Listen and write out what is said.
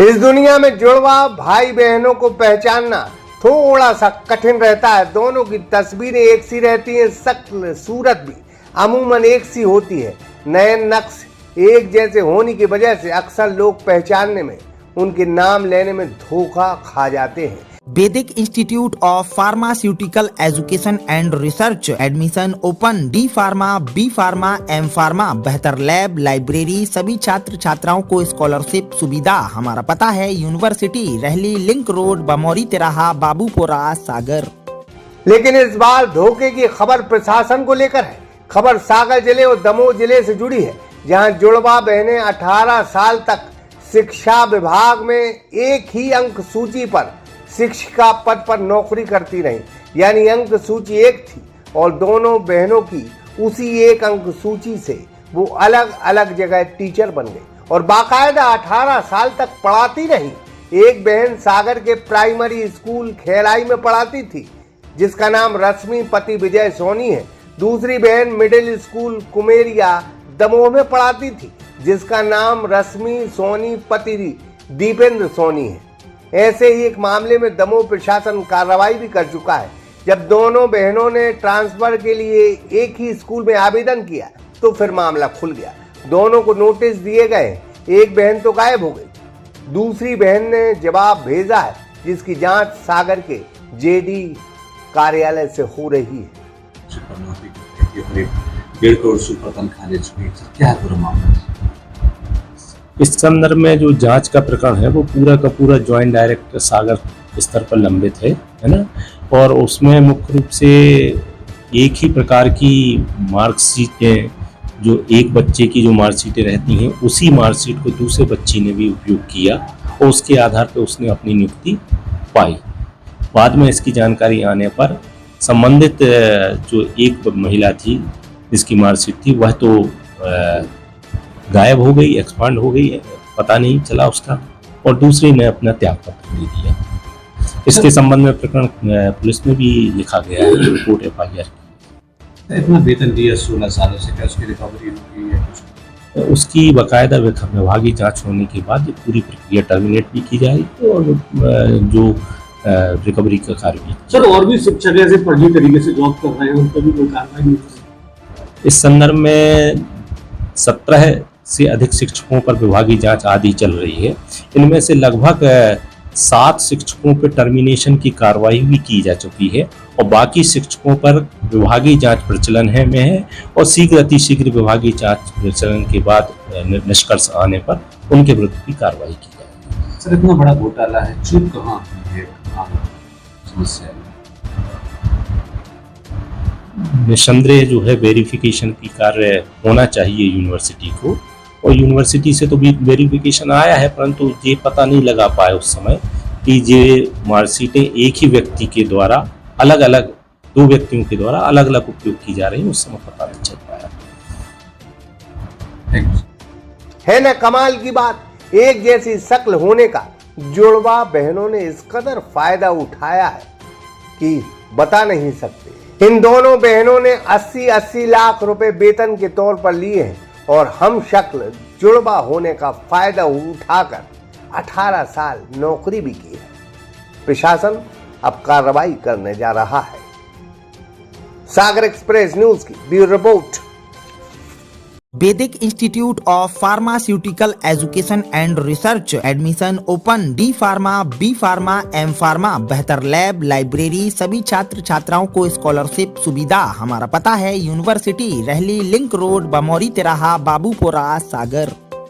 इस दुनिया में जुड़वा भाई बहनों को पहचानना थोड़ा सा कठिन रहता है। दोनों की तस्वीरें एक सी रहती हैं, शक्ल सूरत भी अमूमन एक सी होती है। नयन नक्श एक जैसे होने की वजह से अक्सर लोग पहचानने में, उनके नाम लेने में धोखा खा जाते हैं। Vaidik institute of pharmaceutical education and research admission open. D pharma, B pharma, M pharma, बेहतर लैब, लाइब्रेरी, सभी छात्र छात्राओं को स्कॉलरशिप सुविधा। हमारा पता है यूनिवर्सिटी, रहली लिंक रोड, बमौरी तिराहा, बाबूपुरा, सागर। लेकिन इस बार धोखे की खबर प्रशासन को लेकर है। खबर सागर जिले और दमोह जिले से जुड़ी है, जहां जुड़वा बहनें 18 साल तक शिक्षा विभाग में एक ही अंक सूची पर शिक्षिका पद पर नौकरी करती रही। यानी अंक सूची एक थी और दोनों बहनों की उसी एक अंक सूची से वो अलग अलग जगह टीचर बन गई और बाकायदा 18 साल तक पढ़ाती रही। एक बहन सागर के प्राइमरी स्कूल खेलाई में पढ़ाती थी, जिसका नाम रश्मि पति विजय सोनी है। दूसरी बहन मिडिल स्कूल कुमेरिया दमोह में पढ़ाती थी, जिसका नाम रश्मि सोनी पति दीपेंद्र सोनी है। ऐसे ही एक मामले में दमोह प्रशासन कार्रवाई भी कर चुका है। जब दोनों बहनों ने ट्रांसफर के लिए एक ही स्कूल में आवेदन किया तो फिर मामला खुल गया। दोनों को नोटिस दिए गए। एक बहन तो गायब हो गई, दूसरी बहन ने जवाब भेजा है, जिसकी जांच सागर के जेडी कार्यालय से हो रही है। 1.5 करोड़ सुपर तनख्वाह ले चुकी है, क्या है पूरा मामला? इस संदर्भ में जो जांच का प्रकरण है वो पूरा का पूरा ज्वाइंट डायरेक्टर सागर स्तर पर लंबित है ना। और उसमें मुख्य रूप से एक ही प्रकार की मार्कशीटें, जो एक बच्चे की जो मार्कशीटें रहती हैं, उसी मार्कशीट को दूसरे बच्ची ने भी उपयोग किया और उसके आधार पर उसने अपनी नियुक्ति पाई। बाद में इसकी जानकारी आने पर संबंधित जो एक महिला थी जिसकी मार्कशीट थी, वह तो गायब हो गई, एक्सपांड हो गई, पता नहीं चला उसका, और दूसरी ने अपना त्याग पत्र दे दिया। इसके संबंध में प्रकरण पुलिस में भी लिखा गया है, रिपोर्ट FIR की। इतना वेतन दिया 16 सालों से, क्या उसकी रिकवरी हुई है कुछ? उसकी बाकायदा विभागीय जांच होने के बाद ये पूरी प्रक्रिया टर्मिनेट भी की जाएगी और जो रिकवरी का कार्य भी। सर, और भी शिक्षक ऐसे फर्जी तरीके से जॉब कर रहे हैं, उन पर भी कोई कार्रवाई नहीं होती? इस संदर्भ में 17 से अधिक शिक्षकों पर विभागीय जांच आदि चल रही है। इनमें से लगभग 7 शिक्षकों पर टर्मिनेशन की कार्रवाई भी की जा चुकी है और बाकी शिक्षकों पर विभागीय जांच प्रचलन में है और शीघ्र विभागीय जांच प्रचलन के बाद निष्कर्ष आने पर उनके विरुद्ध भी कार्रवाई की जाएगी। सर, इतना बड़ा घोटाला है, चूक कहाँ है समस्या? निसंदेह जो है वेरिफिकेशन की कार्य होना चाहिए यूनिवर्सिटी को, और यूनिवर्सिटी से तो भी वेरिफिकेशन आया है, परंतु ये पता नहीं लगा पाए उस समय कि ये मार्कशीटें एक ही व्यक्ति के द्वारा अलग अलग, 2 व्यक्तियों के द्वारा अलग अलग उपयोग की जा रही है, उस समय पता नहीं चल पाया। है ना कमाल की बात, एक जैसी शक्ल होने का जुड़वा बहनों ने इस कदर फायदा उठाया है कि बता नहीं सकते। इन दोनों बहनों ने 80-80 लाख रुपए वेतन के तौर पर लिए हैं और हम शक्ल जुड़वा होने का फायदा उठाकर 18 साल नौकरी भी की है। प्रशासन अब कार्रवाई करने जा रहा है। सागर एक्सप्रेस न्यूज की bureau report. Vaidik institute of pharmaceutical education and research admission open. D pharma, B pharma, M pharma, बेहतर लैब, लाइब्रेरी, सभी छात्र छात्राओं को स्कॉलरशिप सुविधा। हमारा पता है यूनिवर्सिटी, रहली लिंक रोड, बमौरी तिराहा, बाबूपुरा, सागर।